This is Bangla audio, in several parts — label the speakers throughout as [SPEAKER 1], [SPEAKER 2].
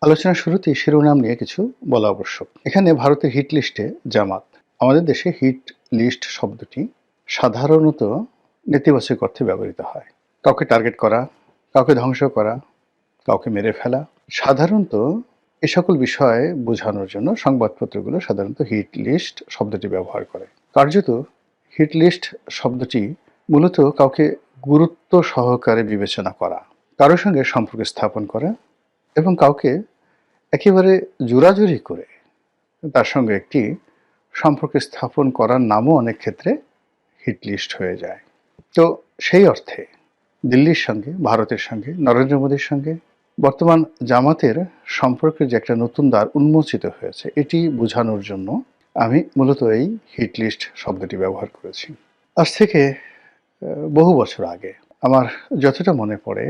[SPEAKER 1] আলোচনার শুরুতেই শিরোনাম নিয়ে কিছু বলা আবশ্যক। এখানে ভারতের হিট লিস্টে জামাত। আমাদের দেশে হিট লিস্ট শব্দটি সাধারণত নেতিবাচক অর্থে ব্যবহৃত হয়। কাউকে টার্গেট করা, কাউকে ধ্বংস করা, কাউকে মেরে ফেলা। সাধারণত এ সকল বিষয় বোঝানোর জন্য সংবাদপত্রগুলো সাধারণত হিট লিস্ট শব্দটি ব্যবহার করে। কার্যত হিট লিস্ট শব্দটি মূলত কাউকে গুরুত্ব সহকারে বিবেচনা করা, কারোর সঙ্গে সম্পর্ক স্থাপন করা এবং কাউকে একেবারে জোরাজুরি করে তার সঙ্গে একটি সম্পর্ক স্থাপন করার নামও অনেক ক্ষেত্রে হিট লিস্ট হয়ে যায়। তো সেই অর্থে দিল্লির সঙ্গে, ভারতের সঙ্গে, নরেন্দ্র মোদীর সঙ্গে বর্তমান জামাতের সম্পর্কের যে একটা নতুন দ্বার উন্মোচিত হয়েছে, এটি বোঝানোর জন্য আমি মূলত এই হিট লিস্ট শব্দটি ব্যবহার করেছি। আজ থেকে বহু বছর আগে আমার যতটা মনে পড়ে,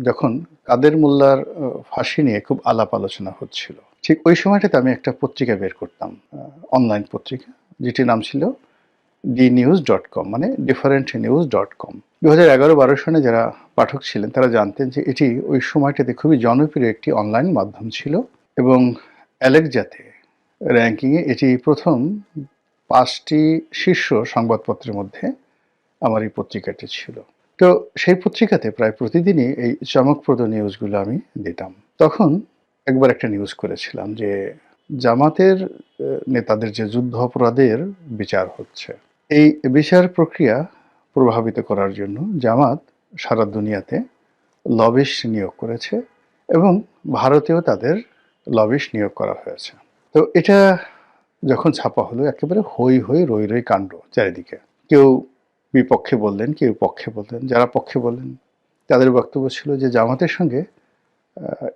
[SPEAKER 1] যখন কাদের মোল্লার ফাঁসি নিয়ে খুব আলাপ আলোচনা হচ্ছিল, ঠিক ওই সময়টাতে আমি একটা পত্রিকা বের করতাম, অনলাইন পত্রিকা, যেটির নাম ছিল dnews.com, মানে differentnews.com। 2011-12 সনে যারা পাঠক ছিলেন তারা জানতেন যে এটি ওই সময়টাতে খুবই জনপ্রিয় একটি অনলাইন মাধ্যম ছিল এবং অ্যালেক্সাতে র্যাঙ্কিংয়ে এটি প্রথম 5টি শীর্ষ সংবাদপত্রের মধ্যে আমার এই পত্রিকাটি ছিল। তো সেই পত্রিকাতে প্রায় প্রতিদিনই এই চমকপ্রদ নিউজগুলো আমি দিতাম। তখন একবার একটা নিউজ করেছিলাম যে জামাতের নেতাদের যে যুদ্ধ অপরাধের বিচার হচ্ছে, এই বিচার প্রক্রিয়া প্রভাবিত করার জন্য জামাত সারা দুনিয়াতে লবিস্ট নিয়োগ করেছে এবং ভারতেও তাদের লবিস্ট নিয়োগ করা হয়েছে। তো এটা যখন ছাপা হলো, একেবারে হই হই রই রই কাণ্ড চারিদিকে। কেউ বিপক্ষে বললেন, কেউ পক্ষে বললেন। যারা পক্ষে বললেন তাদের বক্তব্য ছিল যে জামাতের সঙ্গে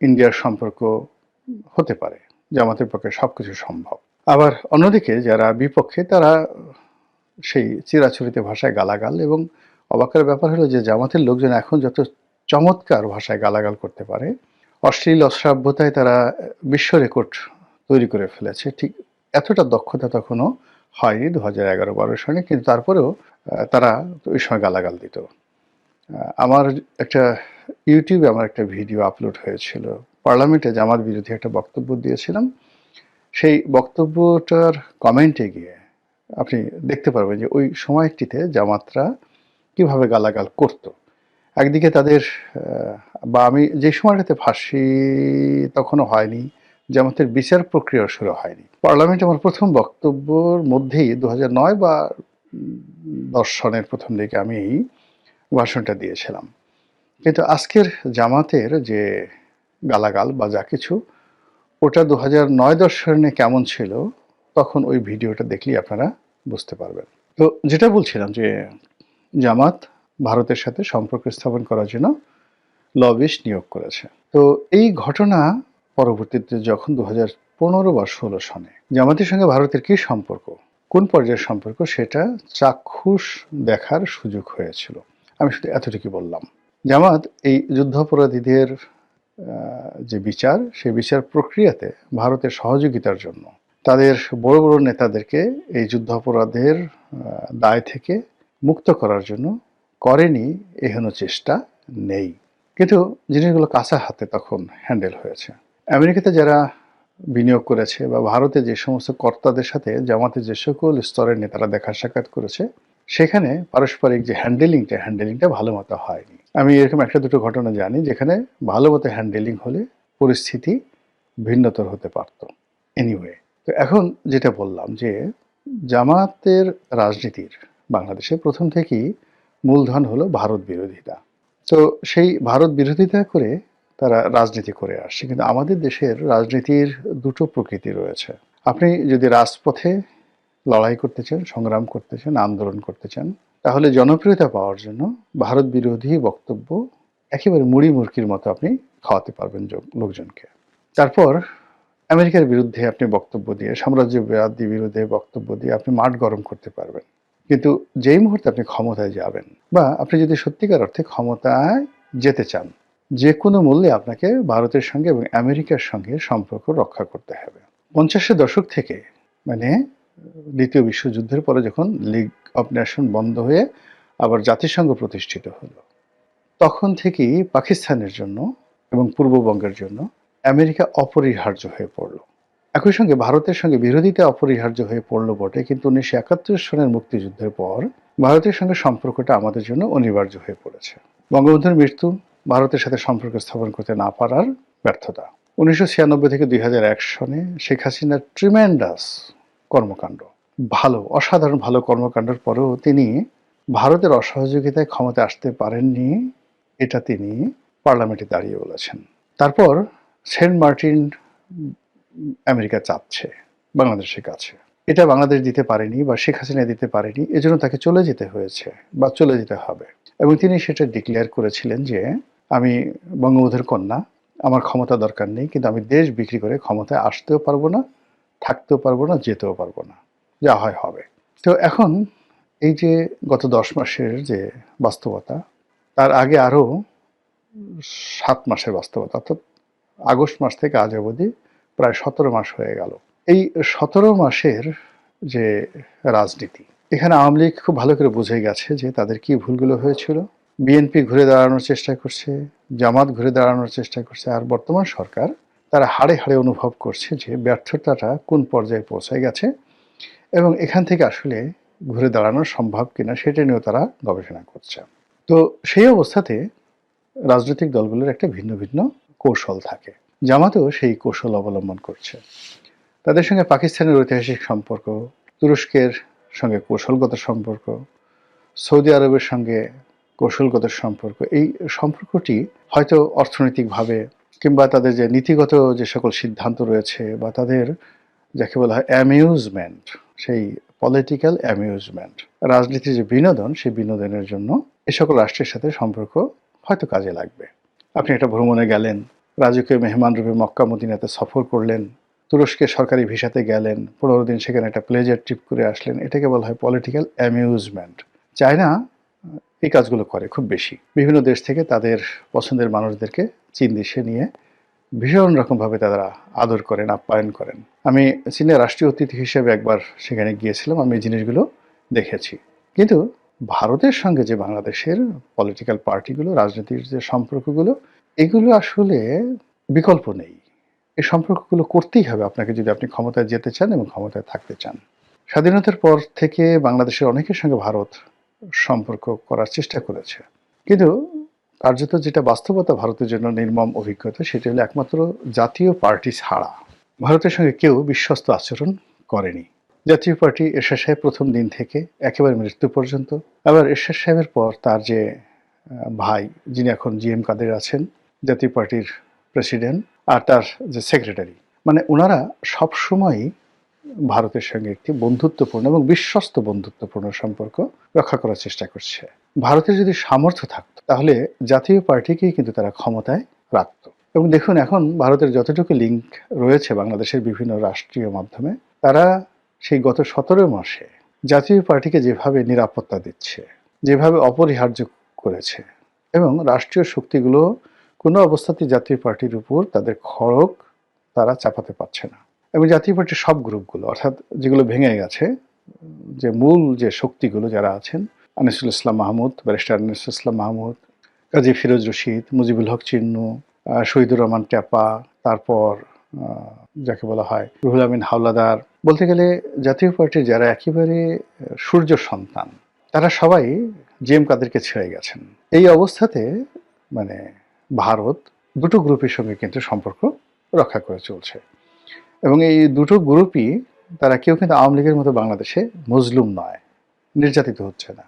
[SPEAKER 1] ইন্ডিয়ার সম্পর্ক হতে পারে, জামাতের পক্ষে সবকিছু সম্ভব। আবার অন্যদিকে যারা বিপক্ষে তারা সেই চিরাচরিত ভাষায় গালাগাল, এবং অবাকের ব্যাপার হলো যে জামাতের লোকজন এখন যত চমৎকার ভাষায় গালাগাল করতে পারে, অশ্লীল অশ্রাব্যতায় তারা বিশ্ব রেকর্ড তৈরি করে ফেলেছে, ঠিক এতটা দক্ষতা তখনও হয়নি 2011-12 সনে। কিন্তু তারপরেও তারা ওই সময় গালাগাল দিত। আমার একটা ইউটিউবে আমার একটা ভিডিও আপলোড হয়েছিল, পার্লামেন্টে জামাত বিরোধী একটা বক্তব্য দিয়েছিলাম। সেই বক্তব্যটার কমেন্টে গিয়ে আপনি দেখতে পারবেন যে ওই সময়টিতে জামাতরা কিভাবে গালাগাল করত। একদিকে তাদের বা আমি যে সময়টাতে ফাঁসি তখনও হয়নি, জামাতের বিচার প্রক্রিয়া শুরু হয়নি, পার্লামেন্টে আমার প্রথম বক্তব্যর মধ্যেই 2009 বা 10 সনের প্রথম দিকে আমি ভাষণটা দিয়েছিলাম। কিন্তু আজকের জামাতের যে গালাগাল বা যা কিছু, ওটা 2009-10 সনে কেমন ছিল তখন ওই ভিডিওটা দেখলেই আপনারা বুঝতে পারবেন। তো যেটা বলছিলাম যে জামাত ভারতের সাথে সম্পর্ক স্থাপন করার জন্য লবিস্ট নিয়োগ করেছে। তো এই ঘটনা পরবর্তীতে যখন 2015 বা 16 সনে জামাতের সঙ্গে ভারতের কি সম্পর্ক, কোন পর্যায়ের সম্পর্ক, সেটা চাক্ষুষ দেখার সুযোগ হয়েছিল। আমি শুধু এতটুকু বললাম, জামাত এই যুদ্ধাপরাধীদের যে বিচার, সেই বিচার প্রক্রিয়াতে ভারতের সহযোগিতার জন্য তাদের বড় বড় নেতাদেরকে এই যুদ্ধাপরাধের দায় থেকে মুক্ত করার জন্য করেনি এহেন চেষ্টা নেই। কিন্তু জিনিসগুলো কাঁচা হাতে তখন হ্যান্ডেল হয়েছে। আমেরিকাতে যারা বিনিয়োগ করেছে বা ভারতে যে সমস্ত কর্তাদের সাথে জামাতের যে সকল স্তরের নেতারা দেখা সাক্ষাৎ করেছে, সেখানে পারস্পরিক যে হ্যান্ডেলিংটা ভালো মতো হয়নি। আমি এরকম একটা দুটো ঘটনা জানি যেখানে ভালো মতো হ্যান্ডেলিং হলে পরিস্থিতি ভিন্নতর হতে পারত। এনিওয়ে, তো এখন যেটা বললাম যে জামাতের রাজনীতির বাংলাদেশে প্রথম থেকেই মূলধন হলো ভারত বিরোধিতা। তো সেই ভারত বিরোধিতা করে তারা রাজনীতি করে আসছে। কিন্তু আমাদের দেশের রাজনীতির দুটো প্রকৃতি রয়েছে। আপনি যদি রাজপথে লড়াই করতে চান, সংগ্রাম করতে চান, আন্দোলন করতে চান, তাহলে জনপ্রিয়তা পাওয়ার জন্য ভারত বিরোধী বক্তব্য একেবারে মুড়ি মুরকির মতো আপনি খাওয়াতে পারবেন লোকজনকে। তারপর আমেরিকার বিরুদ্ধে আপনি বক্তব্য দিয়ে, সাম্রাজ্যবাদী বিরুদ্ধে বক্তব্য দিয়ে আপনি মাঠ গরম করতে পারবেন। কিন্তু যেই মুহূর্তে আপনি ক্ষমতায় যাবেন, বা আপনি যদি সত্যিকার অর্থে ক্ষমতায় যেতে চান, যে কোনো মূল্যে আপনাকে ভারতের সঙ্গে এবং আমেরিকার সঙ্গে সম্পর্ক রক্ষা করতে হবে। 50-এর দশক থেকে, মানে দ্বিতীয় বিশ্বযুদ্ধের পরে যখন লিগ অফ নেশন বন্ধ হয়ে আবার জাতিসংঘ প্রতিষ্ঠিত হলো, তখন থেকেই পাকিস্তানের জন্য এবং পূর্ববঙ্গের জন্য আমেরিকা অপরিহার্য হয়ে পড়ল। একই সঙ্গে ভারতের সঙ্গে বিরোধিতা অপরিহার্য হয়ে পড়ল বটে, কিন্তু 1971 সনের মুক্তিযুদ্ধের পর ভারতের সঙ্গে সম্পর্কটা আমাদের জন্য অনিবার্য হয়ে পড়েছে। বঙ্গবন্ধুর মৃত্যু, ভারতের সাথে সম্পর্ক স্থাপন করতে না পারার ব্যর্থতা, 1996 থেকে 2001 সনে শেখ হাসিনার ট্রিমেন্ডাস কর্মকাণ্ড, ভালো অসাধারণ ভালো কর্মকাণ্ডের পরেও তিনি ভারতের অসহযোগিতায় ক্ষমতা আসতে পারেননি, এটা তিনি পার্লামেন্টে দাঁড়িয়ে বলেছেন। তারপর সেন্ট মার্টিন আমেরিকা চাচ্ছে বাংলাদেশের কাছে, এটা বাংলাদেশ দিতে পারেনি বা শেখ হাসিনা দিতে পারেনি, এজন্য তাকে চলে যেতে হয়েছে বা চলে যেতে হবে। এবং তিনি সেটা ডিক্লেয়ার করেছিলেন যে আমি বঙ্গবন্ধুর কন্যা, আমার ক্ষমতা দরকার নেই, কিন্তু আমি দেশ বিক্রি করে ক্ষমতায় আসতেও পারবো না, থাকতেও পারবো না, যেতেও পারবো না, যা হয় হবে। তো এখন এই যে গত 10 মাসের যে বাস্তবতা, তার আগে আরো 7 মাসের বাস্তবতা, অর্থাৎ আগস্ট মাস থেকে আজ অবধি প্রায় 17 মাস হয়ে গেল। এই 17 মাসের যে রাজনীতি, এখানে আওয়ামী লীগ খুব ভালো করে বুঝে গেছে যে তাদের কি ভুলগুলো হয়েছিল। বিএনপি ঘুরে দাঁড়ানোর চেষ্টা করছে, জামাত ঘুরে দাঁড়ানোর চেষ্টা করছে, আর বর্তমান সরকার তারা হাড়ে হাড়ে অনুভব করছে যে ব্যর্থতাটা কোন পর্যায়ে পৌঁছে গেছে এবং এখান থেকে আসলে ঘুরে দাঁড়ানো সম্ভব কিনা সেটা নিয়েও তারা গবেষণা করছে। তো সেই অবস্থাতে রাজনৈতিক দলগুলোর একটা ভিন্ন ভিন্ন কৌশল থাকে। জামাতও সেই কৌশল অবলম্বন করছে। তাদের সঙ্গে পাকিস্তানের ঐতিহাসিক সম্পর্ক, তুরস্কের সঙ্গে কৌশলগত সম্পর্ক, সৌদি আরবের সঙ্গে কৌশলগত সম্পর্ক, এই সম্পর্কটি হয়তো অর্থনৈতিকভাবে কিংবা তাদের যে নীতিগত যে সকল সিদ্ধান্ত রয়েছে বা তাদের যাকে বলা হয় অ্যামিউজমেন্ট, সেই পলিটিক্যাল অ্যামিউজমেন্ট, রাজনীতির যে বিনোদন, সেই বিনোদনের জন্য এ সকল রাষ্ট্রের সাথে সম্পর্ক হয়তো কাজে লাগবে। আপনি একটা ভ্রমণে গেলেন, রাজকীয় মেহমান রূপে মক্কা মদিনাতে সফর করলেন, তুরস্কের সরকারি ভিসাতে গেলেন, 15 দিন সেখানে একটা প্লেজার ট্রিপ করে আসলেন, এটাকে বলা হয় পলিটিক্যাল অ্যামিউজমেন্ট। চায়না এই কাজগুলো করে খুব বেশি। বিভিন্ন দেশ থেকে তাদের পছন্দের মানুষদেরকে চীন দেশে নিয়ে ভীষণ রকমভাবে তারা আদর করেন, আপ্যায়ন করেন। আমি চীনের রাষ্ট্রীয় অতিথি হিসেবে একবার সেখানে গিয়েছিলাম, আমি এই জিনিসগুলো দেখেছি। কিন্তু ভারতের সঙ্গে যে বাংলাদেশের পলিটিক্যাল পার্টিগুলো, রাজনীতির যে সম্পর্কগুলো, এগুলো আসলে বিকল্প নেই। এই সম্পর্কগুলো করতেই হবে আপনাকে যদি আপনি ক্ষমতায় যেতে চান এবং ক্ষমতায় থাকতে চান। স্বাধীনতার পর থেকে বাংলাদেশের অনেকের সঙ্গে ভারত সম্পর্ক করার চেষ্টা করেছে, কিন্তু কার্যত যেটা বাস্তবতা ভারতের জন্য নির্মম অভিজ্ঞতা, সেটা হলো একমাত্র জাতীয় পার্টি ছাড়া ভারতের সঙ্গে কেউ বিশ্বস্ত আচরণ করেনি। জাতীয় পার্টি এরশাদ সাহেব প্রথম দিন থেকে একেবারে মৃত্যু পর্যন্ত, আবার এরশাদ সাহেবের পর তার যে ভাই, যিনি এখন জিএম কাদের আছেন, জাতীয় পার্টির প্রেসিডেন্ট, আর তার যে সেক্রেটারি, মানে ওনারা সবসময়ই ভারতের সঙ্গে একটি বন্ধুত্বপূর্ণ এবং বিশ্বস্ত বন্ধুত্বপূর্ণ সম্পর্ক রক্ষা করার চেষ্টা করছে। ভারতের যদি সামর্থ্য থাকতো তাহলে জাতীয় পার্টিকেই কিন্তু তারা ক্ষমতায় রাখতো। এবং দেখুন এখন ভারতের যতটুকু লিঙ্ক রয়েছে বাংলাদেশের বিভিন্ন রাষ্ট্রীয় মাধ্যমে, তারা সেই গত 17 মাসে জাতীয় পার্টিকে যেভাবে নিরাপত্তা দিচ্ছে, যেভাবে অপরিহার্য করেছে, এবং রাষ্ট্রীয় শক্তিগুলো কোনো অবস্থাতেই জাতীয় পার্টির উপর তাদের খড়গ তারা চাপাতে পারছে না। এবং জাতীয় পার্টির সব গ্রুপগুলো, অর্থাৎ যেগুলো ভেঙে গেছে, যে মূল যে শক্তিগুলো যারা আছেন, আনিসুল ইসলাম মাহমুদ, ব্যারিস্টার আনিসুল ইসলাম মাহমুদ, কাজী ফিরোজ রশিদ, মুজিবুল হক চিন্নু, শহীদুর রহমান ট্যাপা, তারপর যাকে বলা হয় রুহুল আমিন হাওলাদার, বলতে গেলে জাতীয় পার্টির যারা একেবারে সূর্য সন্তান, তারা সবাই জিএম কাদেরকে ছেড়ে গেছেন। এই অবস্থাতে মানে ভারত দুটো গ্রুপের সঙ্গে কিন্তু সম্পর্ক রক্ষা করে চলছে, এবং এই দুটো গ্রুপই তারা কেউ কিন্তু আওয়ামী লীগের মতো বাংলাদেশে মজলুম নয়, নির্যাতিত হচ্ছে না,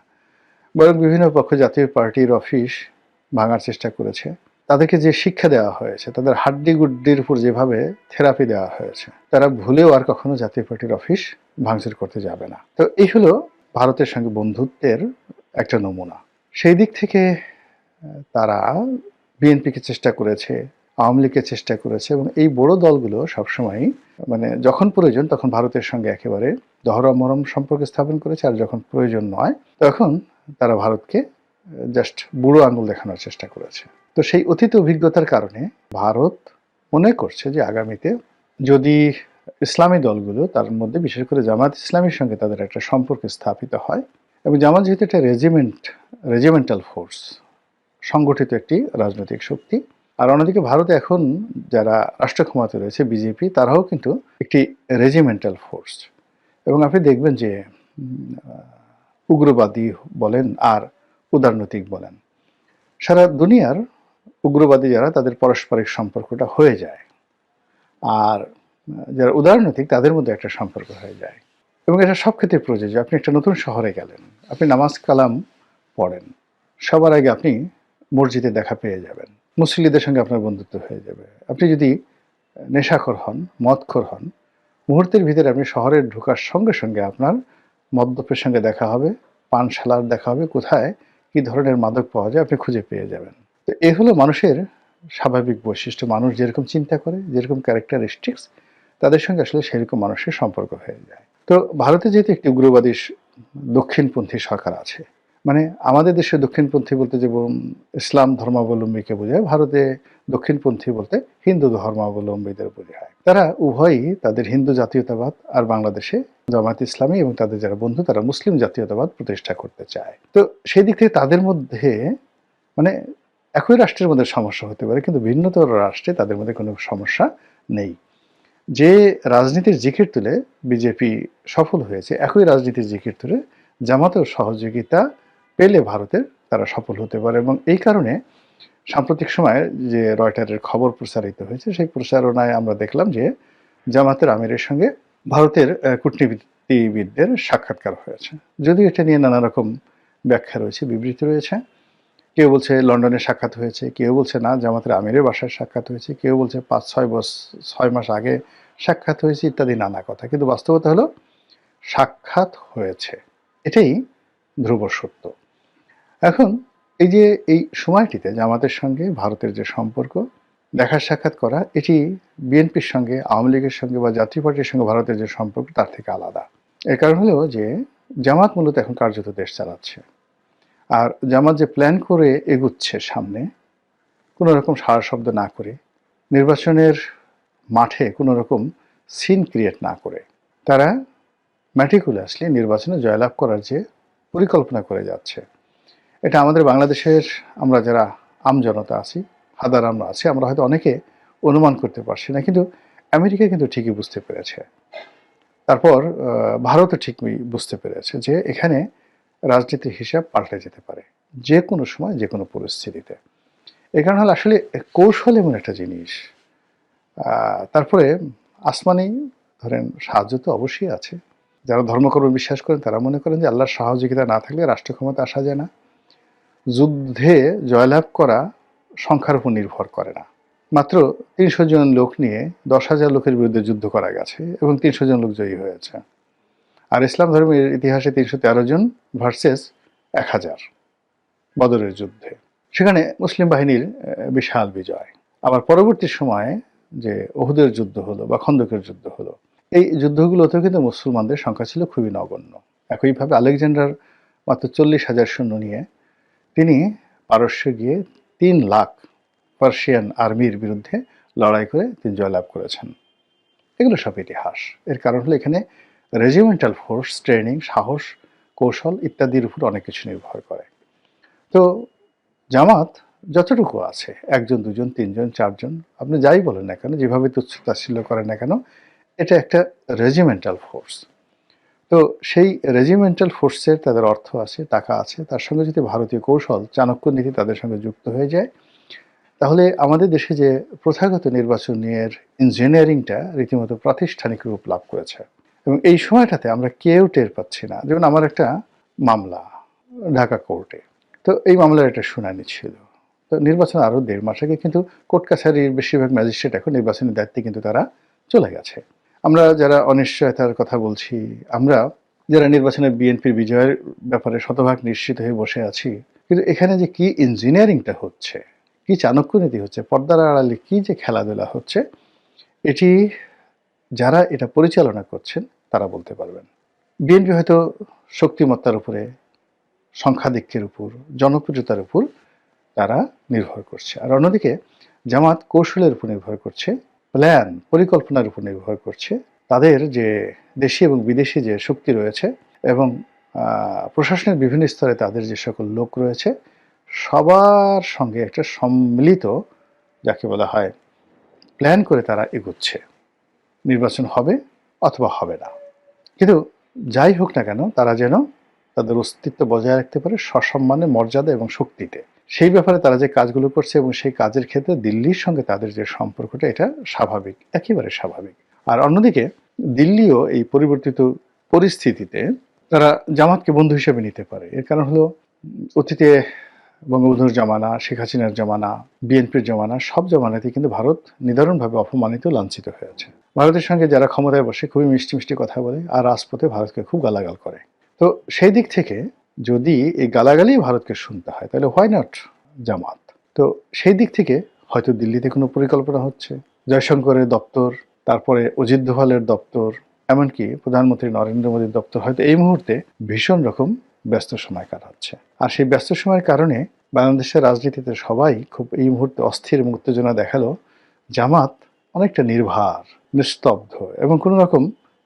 [SPEAKER 1] বরং বিভিন্ন পক্ষ জাতীয় পার্টির অফিস ভাঙার চেষ্টা করেছে। তাদেরকে যে শিক্ষা দেওয়া হয়েছে, তাদের হাড্ডি গুড্ডির উপর যেভাবে থেরাপি দেওয়া হয়েছে, তারা ভুলেও আর কখনো জাতীয় পার্টির অফিস ভাঙচুর করতে যাবে না। তো এই হলো ভারতের সঙ্গে বন্ধুত্বের একটা নমুনা। সেই দিক থেকে তারা বিএনপিকে চেষ্টা করেছে, আওয়ামী লীগকে চেষ্টা করেছে, এবং এই বড় দলগুলো সবসময় মানে যখন প্রয়োজন তখন ভারতের সঙ্গে একেবারে দহরমরম সম্পর্ক স্থাপন করেছে, আর যখন প্রয়োজন নয় তখন তারা ভারতকে জাস্ট বুড়ো আঙুল দেখানোর চেষ্টা করেছে। তো সেই অতীত অভিজ্ঞতার কারণে ভারত মনে করছে যে আগামীতে যদি ইসলামী দলগুলো, তার মধ্যে বিশেষ করে জামাত ইসলামীর সঙ্গে তাদের একটা সম্পর্ক স্থাপিত হয়, এবং জামাত যেহেতু একটা রেজিমেন্টাল ফোর্স, সংগঠিত একটি রাজনৈতিক শক্তি, আর অন্যদিকে ভারতে এখন যারা রাষ্ট্র ক্ষমতায় রয়েছে বিজেপি, তারাও কিন্তু একটি রেজিমেন্টাল ফোর্স। এবং আপনি দেখবেন যে উগ্রবাদী বলেন আর উদারনৈতিক বলেন, সারা দুনিয়ার উগ্রবাদী যারা, তাদের পারস্পরিক সম্পর্কটা হয়ে যায়, আর যারা উদারনৈতিক তাদের মধ্যে একটা সম্পর্ক হয়ে যায়। এবং এটা সব ক্ষেত্রে প্রযোজ্য। আপনি একটা নতুন শহরে গেলেন, আপনি নামাজ কালাম পড়েন, সবার আগে আপনি মসজিদে দেখা পেয়ে যাবেন, মুসল্লিদের সঙ্গে আপনার বন্ধুত্ব হয়ে যাবে। আপনি যদি নেশাখোর হন, মদখোর হন, মুহূর্তের ভিতরে আপনি শহরে ঢোকার সঙ্গে সঙ্গে আপনার মদ্যপের সঙ্গে দেখা হবে, পানশালার দেখা হবে, কোথায় কি ধরনের মাদক পাওয়া যায় আপনি খুঁজে পেয়ে যাবেন। তো এ হলো মানুষের স্বাভাবিক বৈশিষ্ট্য। মানুষ যেরকম চিন্তা করে, যেরকম ক্যারেক্টারিস্টিক্স, তাদের সঙ্গে আসলে সেরকম মানুষের সম্পর্ক হয়ে যায়। তো ভারতে যেহেতু একটি উগ্রবাদী দক্ষিণপন্থী সরকার আছে, মানে আমাদের দেশে দক্ষিণপন্থী বলতে যেমন ইসলাম ধর্মাবলম্বীকে বোঝায়, ভারতে দক্ষিণপন্থী বলতে হিন্দু ধর্মাবলম্বীদের বোঝায়। তারা উভয়ই তাদের হিন্দু জাতীয়তাবাদ আর বাংলাদেশে জামায়াত ইসলামী এবং তাদের যারা বন্ধু তারা মুসলিম জাতীয়তাবাদ প্রতিষ্ঠা করতে চায়। তো সেই দিক থেকে তাদের মধ্যে মানে একই রাষ্ট্রের মধ্যে সমস্যা হতে পারে, কিন্তু ভিন্নতর রাষ্ট্রে তাদের মধ্যে কোনো সমস্যা নেই। যে রাজনীতির জিকির তুলে বিজেপি সফল হয়েছে, একই রাজনীতির জিকির তুলে জামাতেও সহযোগিতা পেলে ভারতের তারা সফল হতে পারে। এবং এই কারণে সাম্প্রতিক সময়ে যে রয়টারের খবর প্রচারিত হয়েছে, সেই প্রচারণায় আমরা দেখলাম যে জামাতের আমিরের সঙ্গে ভারতের কূটনীতিবিদদের সাক্ষাৎকার হয়েছে। যদিও এটা নিয়ে নানা রকম ব্যাখ্যা রয়েছে, বিবৃতি রয়েছে। কেউ বলছে লন্ডনে সাক্ষাৎ হয়েছে, কেউ বলছে না জামাতের আমিরের বাসায় সাক্ষাৎ হয়েছে, কেউ বলছে 5-6 মাস আগে সাক্ষাৎ হয়েছে, ইত্যাদি নানা কথা। কিন্তু বাস্তবতা হলো সাক্ষাৎ হয়েছে, এটাই ধ্রুব সত্য। এখন এই যে এই সময়টিতে জামাতের সঙ্গে ভারতের যে সম্পর্ক, দেখা সাক্ষাৎ করা, এটি বিএনপির সঙ্গে, আওয়ামী লীগের সঙ্গে বা জাতীয় পার্টির সঙ্গে ভারতের যে সম্পর্ক তার থেকে আলাদা। এর কারণ হলো যে জামাত মূলত এখন কার্যত দেশ চালাচ্ছে, আর জামাত যে প্ল্যান করে এগুচ্ছে সামনে, কোনো রকম সাড়া শব্দ না করে, নির্বাচনের মাঠে কোনো রকম সিন ক্রিয়েট না করে, তারা ম্যাটিকুলাসলি নির্বাচনে জয়লাভ করার যে পরিকল্পনা করে যাচ্ছে, এটা আমাদের বাংলাদেশের আমরা যারা আমজনতা আছি, হাজার আমরা আছি, আমরা হয়তো অনেকে অনুমান করতে পারছি না, কিন্তু আমেরিকা কিন্তু ঠিকই বুঝতে পেরেছে। তারপর ভারতও ঠিকই বুঝতে পেরেছে যে এখানে রাজনীতির হিসাব পাল্টে যেতে পারে যে কোনো সময়, যে কোনো পরিস্থিতিতে। এই কারণে হলো আসলে কৌশল এমন একটা জিনিস। তারপরে আসমানি ধরেন সাহায্য তো অবশ্যই আছে। যারা ধর্মকর্মে বিশ্বাস করেন তারা মনে করেন যে আল্লাহর সহযোগিতা না থাকলে রাষ্ট্র ক্ষমতা আসা যায় না। যুদ্ধে জয়লাভ করা সংখ্যার উপর নির্ভর করে না। মাত্র ৩০০ জন লোক নিয়ে ১০,০০০ লোকের বিরুদ্ধে যুদ্ধ করা গেছে এবং ৩০০ জন লোক জয়ী হয়েছে। আর ইসলাম ধর্মের ইতিহাসে ৩১৩ জন ভার্সেস ১,০০০ বদরের যুদ্ধে। সেখানে মুসলিম বাহিনীর বিশাল বিজয়। আবার পরবর্তী সময়ে যে উহুদের যুদ্ধ হলো বা খন্দকের যুদ্ধ হলো, এই যুদ্ধগুলোতেও কিন্তু মুসলমানদের সংখ্যা ছিল খুবই নগণ্য। একইভাবে আলেকজান্ডার মাত্র ৪০,০০০ সৈন্য নিয়ে তিনি পারস্যে গিয়ে ৩ লাখ পার্সিয়ান আর্মির বিরুদ্ধে লড়াই করে তিনি জয়লাভ করেছেন। এগুলো সব ইতিহাস। এর কারণ হলো এখানে রেজিমেন্টাল ফোর্স, ট্রেনিং, সাহস, কৌশল ইত্যাদির উপর অনেক কিছু নির্ভর করে। তো জামাত যতটুকু আছে, ১ জন, ২ জন, ৩ জন, ৪ জন, আপনি যাই বলেন না কেন, যেভাবে তুচ্ছ-তাচ্ছিল্য করেন না কেন, এটা একটা রেজিমেন্টাল ফোর্স। তো সেই রেজিমেন্টাল ফোর্সের তাদের অর্থ আছে, টাকা আছে, তার সঙ্গে যদি ভারতীয় কৌশল, চাণক্য নীতি তাদের সঙ্গে যুক্ত হয়ে যায়, তাহলে আমাদের দেশে যে প্রথাগত নির্বাচনের ইঞ্জিনিয়ারিংটা রীতিমতো প্রাতিষ্ঠানিক রূপ লাভ করেছে। এবং এই সময়টাতে আমরা কেউ টের পাচ্ছি না। যেমন আমার একটা মামলা ঢাকা কোর্টে, তো এই মামলার একটা শুনানি ছিল। তো নির্বাচন আরও ১.৫ মাস আগে, কিন্তু কোর্ট কাছারির বেশিরভাগ ম্যাজিস্ট্রেট এখন নির্বাচনের দায়িত্বে কিন্তু তারা চলে গেছে। আমরা যারা অনিশ্চয়তার কথা বলছি, আমরা যারা নির্বাচনে বিএনপির বিজয়ের ব্যাপারে শতভাগ নিশ্চিত হয়ে বসে আছি, কিন্তু এখানে যে কি ইঞ্জিনিয়ারিংটা হচ্ছে, কি চাণক্য নীতি হচ্ছে, পর্দার আড়ালে কি যে খেলাধুলা হচ্ছে, এটি যারা এটা পরিচালনা করছেন তারা বলতে পারবেন। বিএনপি হয়তো শক্তিমত্তার উপরে, সংখ্যাধিক্যের উপর, জনপ্রিয়তার উপর তারা নির্ভর করছে। আর অন্যদিকে জামাত কৌশলের উপর নির্ভর করছে, প্ল্যান, পরিকল্পনার উপর নির্ভর করছে। তাদের যে দেশি এবং বিদেশি যে শক্তি রয়েছে এবং প্রশাসনের বিভিন্ন স্তরে তাদের যে সকল লোক রয়েছে, সবার সঙ্গে একটা সম্মিলিত যাকে বলা হয় প্ল্যান করে তারা এগোচ্ছে, নির্বাচন হবে অথবা হবে না। কিন্তু যাই হোক না কেন তারা যেন তাদের অস্তিত্ব বজায় রাখতে পারে সসম্মানে, মর্যাদা এবং শক্তিতে। সেই ব্যাপারে তারা যে কাজগুলো করছে এবং সেই কাজের ক্ষেত্রে দিল্লির সঙ্গে তাদের যে সম্পর্কটা, এটা স্বাভাবিক, একেবারে স্বাভাবিক। আর অন্যদিকে দিল্লিও এই পরিবর্তিত পরিস্থিতিতে তারা জামাতকে বন্ধু হিসেবে নিতে পারে। এর কারণ হলো অতীতে বঙ্গবন্ধুর জামানা, শেখ হাসিনার জামানা, বিএনপির জামানা, সব জামানাতেই কিন্তু ভারত নিদারুণভাবে অপমানিত, লাঞ্ছিত হয়েছে। ভারতের সঙ্গে যারা ক্ষমতায় বসে খুবই মিষ্টি মিষ্টি কথা বলে আর রাজপথে ভারতকে খুব গালাগাল করে। তো সেই দিক থেকে যদি এই গালাগালি ভারতকে শুনতে হয় তাহলে হোয়াই নট জামাত। তো সেই দিক থেকে হয়তো দিল্লিতে কোনো পরিকল্পনা হচ্ছে, জয়শঙ্করের দপ্তর, তারপরে অজিত দোভালের দপ্তর, এমনকি প্রধানমন্ত্রী নরেন্দ্র মোদীর দপ্তর হয়তো এই মুহূর্তে ভীষণ রকম ব্যস্ত সময় কাটাচ্ছে। আর সেই ব্যস্ত সময়ের কারণে বাংলাদেশের রাজনীতিতে সবাই খুব এই মুহূর্তে অস্থির এবং উত্তেজনা দেখালো। জামাত অনেকটা নির্ভার, নিস্তব্ধ এবং কোনো রকম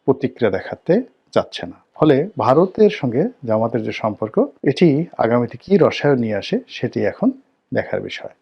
[SPEAKER 1] প্রতিক্রিয়া দেখাতে চাচ্ছে না। ফলে ভারতের সঙ্গে জামাতের যে সম্পর্ক, এটি আগামীতে কি রসায়ন নিয়ে আসে সেটি এখন দেখার বিষয়।